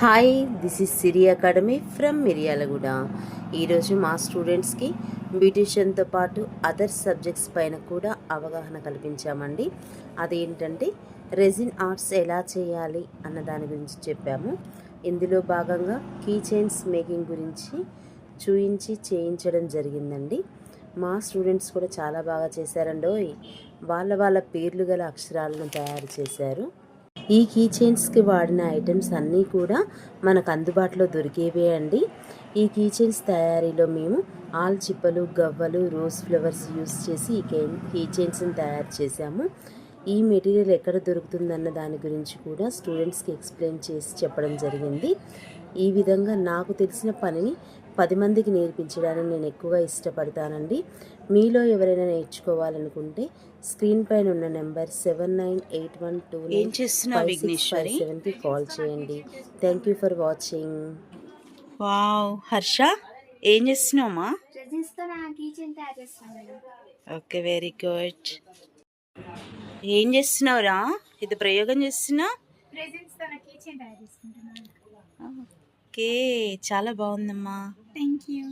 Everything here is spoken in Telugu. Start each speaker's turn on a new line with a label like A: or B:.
A: Hi, this is Siri academy from Miryalaguda. ఈరోజు మా స్టూడెంట్స్కి బ్యూటిషియన్తో పాటు అదర్ సబ్జెక్ట్స్ పైన కూడా అవగాహన కల్పించామండి. అదేంటంటే రెజిన్ ఆర్ట్స్ ఎలా చేయాలి అన్న దాని గురించి చెప్పాము. ఇందులో భాగంగా కీ చైన్స్ మేకింగ్ గురించి చూయించి చేయించడం జరిగిందండి. మా స్టూడెంట్స్ కూడా చాలా బాగా చేశారండోయ్. వాళ్ళ పేర్లు గల అక్షరాలను తయారు చేశారు. ఈ కీ చైన్స్కి వాడిన ఐటమ్స్ అన్నీ కూడా మనకు అందుబాటులో దొరికేవే అండి. ఈ కీ చైన్స్ తయారీలో మేము ఆల్ చిప్పలు, గవ్వలు, రోజ్ ఫ్లవర్స్ యూస్ చేసి ఈ కీ చైన్స్ని తయారు చేశాము. ఈ మెటీరియల్ ఎక్కడ దొరుకుతుందన్న దాని గురించి కూడా స్టూడెంట్స్కి ఎక్స్ప్లెయిన్ చేసి చెప్పడం జరిగింది. ఈ విధంగా నాకు తెలిసిన పనిని 10 మందికి నేర్పించడానికి నేను ఎక్కువగా ఇష్టపడతానండి. మీలో ఎవరైనా నేర్చుకోవాలనుకుంటే స్క్రీన్ పైన ఉన్న నెంబర్ 7981295657కి కాల్ చేయండి. Thank you for watching.
B: Wow, Harsha ఏం చేస్తున్నావమ్మా? Okay, very good. ఏం చేస్తున్నావురా? ఇది ప్రయోగం చేస్తున్నా? ఓకే, చాలా బాగుందమ్మా.
C: Thank you.